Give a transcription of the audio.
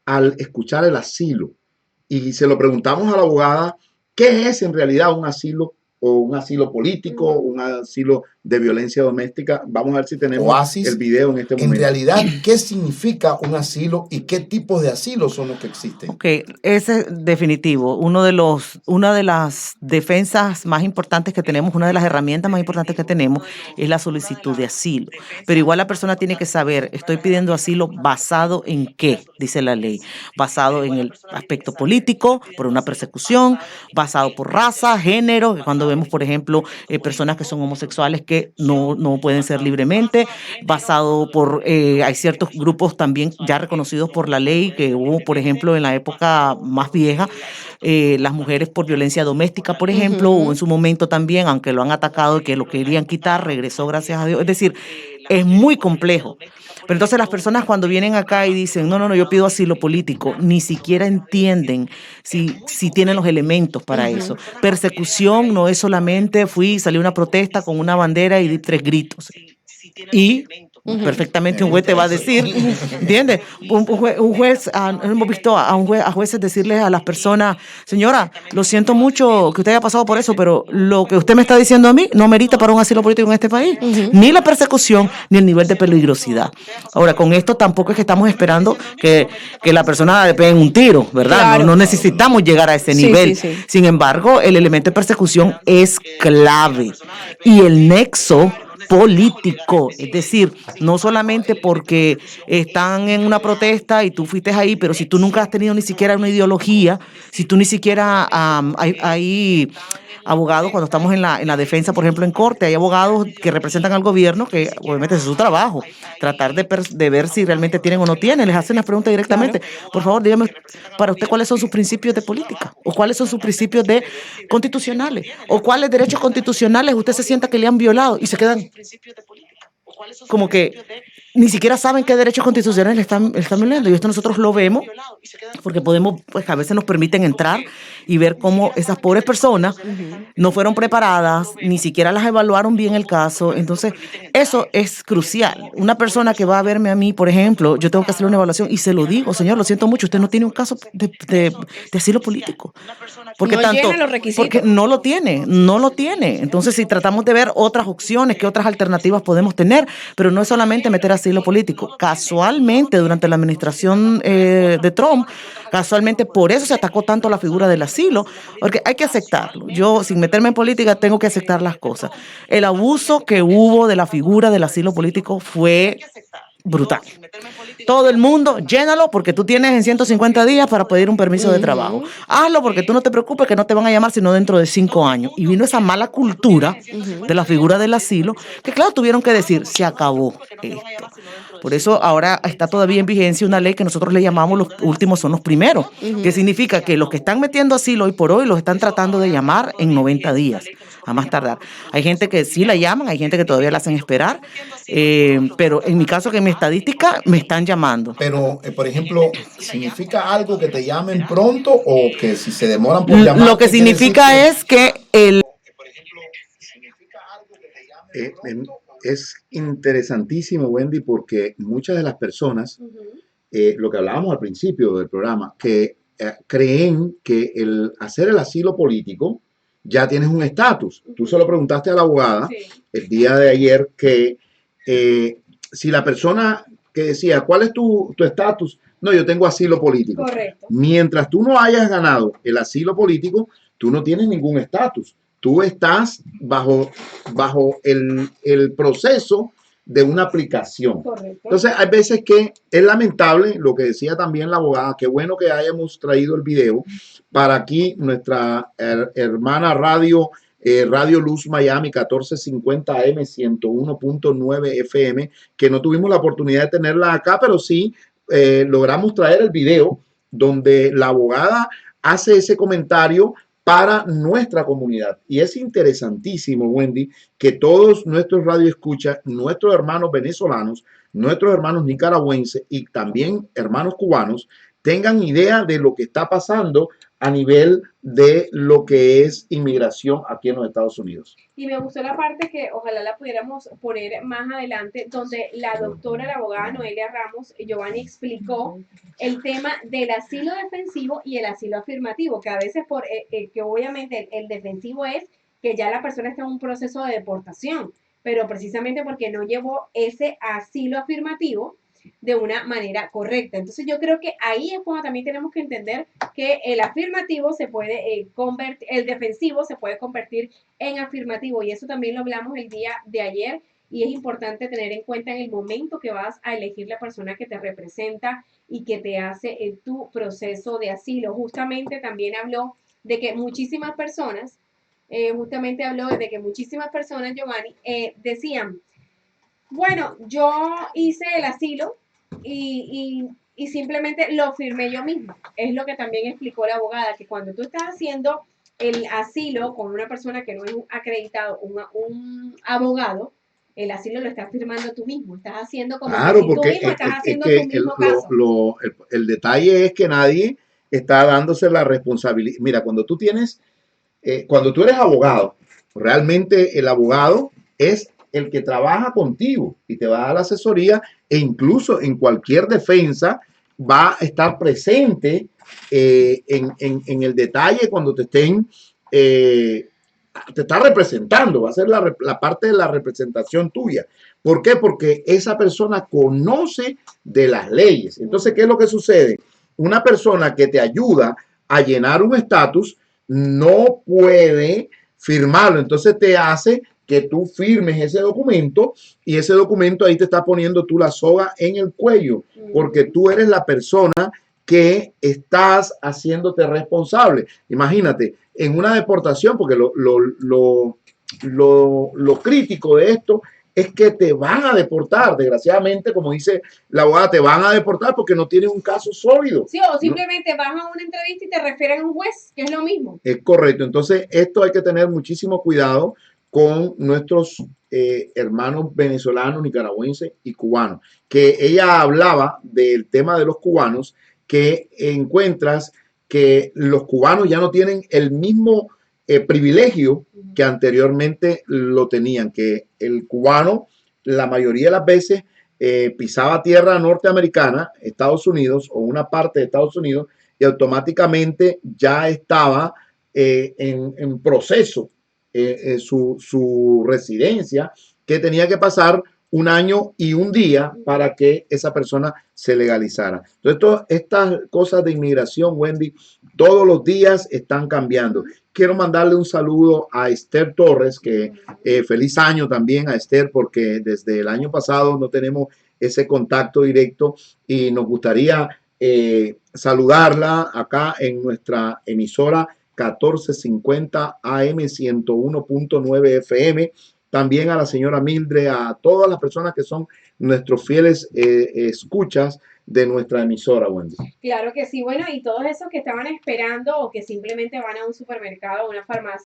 al escuchar el asilo. Y se lo preguntamos a la abogada, ¿qué es en realidad un asilo o un asilo político, un asilo de violencia doméstica? Vamos a ver si tenemos el Oasis, video en este en momento. realidad, ¿qué significa un asilo y qué tipos de asilos son los que existen? Ok, ese es definitivo. Una de las defensas más importantes que tenemos, una de las herramientas más importantes que tenemos es la solicitud de asilo. Pero igual la persona tiene que saber, estoy pidiendo asilo basado en qué, dice la ley. Basado en el aspecto político, por una persecución, basado por raza, género, que cuando vemos, por ejemplo, personas que son homosexuales que no pueden ser libremente, basado por, hay ciertos grupos también ya reconocidos por la ley que hubo, por ejemplo, en la época más vieja, las mujeres por violencia doméstica, por ejemplo, hubo en su momento también, aunque lo han atacado, que lo querían quitar, regresó gracias a Dios. Es decir, es muy complejo. Pero entonces las personas cuando vienen acá y dicen, no, yo pido asilo político, ni siquiera entienden si tienen los elementos para eso. Persecución no es solamente salí a una protesta con una bandera y di 3 gritos. Y perfectamente un juez te va a decir, ¿entiendes? Un juez, hemos visto a jueces decirles a las personas, señora, lo siento mucho que usted haya pasado por eso, pero lo que usted me está diciendo a mí no merita para un asilo político en este país, ni la persecución, ni el nivel de peligrosidad. Ahora, con esto tampoco es que estamos esperando que la persona le peguen un tiro, ¿verdad? Claro. No necesitamos llegar a ese nivel. Sí. Sin embargo, el elemento de persecución es clave y el nexo político, es decir, no solamente porque están en una protesta y tú fuiste ahí, pero si tú nunca has tenido ni siquiera una ideología, si tú ni siquiera hay abogados, cuando estamos en la defensa, por ejemplo, en corte, hay abogados que representan al gobierno, que obviamente es su trabajo, tratar de ver si realmente tienen o no tienen, les hacen las preguntas directamente. Por favor, dígame, para usted, ¿cuáles son sus principios de política? ¿O cuáles son sus principios constitucionales? ¿O cuáles derechos constitucionales usted se sienta que le han violado? Y se quedan como que ni siquiera saben qué derechos constitucionales están violando. Y esto nosotros lo vemos porque podemos, pues a veces nos permiten entrar y ver cómo esas pobres personas no fueron preparadas, ni siquiera las evaluaron bien el caso. Entonces, eso es crucial. Una persona que va a verme a mí, por ejemplo, yo tengo que hacer una evaluación y se lo digo, señor, lo siento mucho, usted no tiene un caso de asilo político. Porque No llena los requisitos. Porque no lo tiene. Entonces, si tratamos de ver otras opciones, qué otras alternativas podemos tener, pero no es solamente meter asilo político. Casualmente, durante la administración de Trump, casualmente por eso se atacó tanto la figura del asilo, porque hay que aceptarlo. Yo, sin meterme en política, tengo que aceptar las cosas. El abuso que hubo de la figura del asilo político fue brutal. Todo el mundo, llénalo porque tú tienes en 150 días para pedir un permiso de trabajo. Hazlo porque tú no te preocupes que no te van a llamar sino dentro de 5 años. Y vino esa mala cultura de la figura del asilo que, claro, tuvieron que decir, se acabó esto. Por eso ahora está todavía en vigencia una ley que nosotros le llamamos los últimos son los primeros, que significa que los que están metiendo asilo hoy por hoy los están tratando de llamar en 90 días, a más tardar. Hay gente que sí la llaman, hay gente que todavía la hacen esperar, pero en mi caso, que en mi estadística, me están llamando. Pero, por ejemplo, ¿significa algo que te llamen pronto o que si se demoran por llamar? Lo que significa es que es interesantísimo, Wendy, porque muchas de las personas, lo que hablábamos al principio del programa, que creen que el hacer el asilo político ya tienes un estatus. Tú se lo preguntaste a la abogada el día de ayer que si la persona que decía, ¿cuál es tu estatus? No, yo tengo asilo político. Correcto. Mientras tú no hayas ganado el asilo político, tú no tienes ningún estatus. Tú estás bajo el proceso de una aplicación. Correcto. Entonces, hay veces que es lamentable, lo que decía también la abogada, qué bueno que hayamos traído el video para aquí nuestra hermana radio Luz Miami 1450 AM 101.9 FM, que no tuvimos la oportunidad de tenerla acá, pero sí logramos traer el video donde la abogada hace ese comentario para nuestra comunidad. Y es interesantísimo, Wendy, que todos nuestros radioescuchas, nuestros hermanos venezolanos, nuestros hermanos nicaragüenses y también hermanos cubanos tengan idea de lo que está pasando a nivel de lo que es inmigración aquí en los Estados Unidos. Y me gustó la parte que ojalá la pudiéramos poner más adelante, donde la doctora, la abogada Noelia Ramos, Giovanni explicó el tema del asilo defensivo y el asilo afirmativo, que a veces que obviamente el defensivo es que ya la persona está en un proceso de deportación, pero precisamente porque no llevó ese asilo afirmativo de una manera correcta. Entonces yo creo que ahí es cuando también tenemos que entender que el afirmativo se puede convertir, el defensivo se puede convertir en afirmativo, y eso también lo hablamos el día de ayer, y es importante tener en cuenta en el momento que vas a elegir la persona que te representa y que te hace tu proceso de asilo. Justamente también habló de que muchísimas personas, Giovanni, decían, bueno, yo hice el asilo y simplemente lo firmé yo mismo. Es lo que también explicó la abogada, que cuando tú estás haciendo el asilo con una persona que no es acreditado, un abogado, el asilo lo estás firmando tú mismo. Estás haciendo como Claro, si porque tú mismo estás haciendo que tu mismo caso. el detalle es que nadie está dándose la responsabilidad. Mira, cuando tú eres abogado, realmente el abogado es el que trabaja contigo y te va a dar la asesoría, e incluso en cualquier defensa va a estar presente en el detalle cuando te está representando, va a ser la parte de la representación tuya. ¿Por qué? Porque esa persona conoce de las leyes. Entonces, ¿qué es lo que sucede? Una persona que te ayuda a llenar un estatus no puede firmarlo. Entonces te hace que tú firmes ese documento, y ese documento ahí te está poniendo tú la soga en el cuello, porque tú eres la persona que estás haciéndote responsable. Imagínate, en una deportación, porque lo crítico de esto es que te van a deportar, desgraciadamente, como dice la abogada, te van a deportar porque no tienes un caso sólido. Sí, o simplemente ¿no? Vas a una entrevista y te refieren a un juez, que es lo mismo. Es correcto. Entonces, esto hay que tener muchísimo cuidado con nuestros hermanos venezolanos, nicaragüenses y cubanos. Que ella hablaba del tema de los cubanos, que encuentras que los cubanos ya no tienen el mismo privilegio que anteriormente lo tenían, que el cubano la mayoría de las veces pisaba tierra norteamericana, Estados Unidos o una parte de Estados Unidos, y automáticamente ya estaba en proceso su residencia, que tenía que pasar un año y un día para que esa persona se legalizara. Entonces, estas cosas de inmigración, Wendy, todos los días están cambiando. Quiero mandarle un saludo a Esther Torres, que feliz año también a Esther, porque desde el año pasado no tenemos ese contacto directo y nos gustaría saludarla acá en nuestra emisora 1450 AM 101.9 FM. También a la señora Mildred, a todas las personas que son nuestros fieles escuchas de nuestra emisora, Wendy. Claro que sí, bueno, y todos esos que estaban esperando o que simplemente van a un supermercado o una farmacia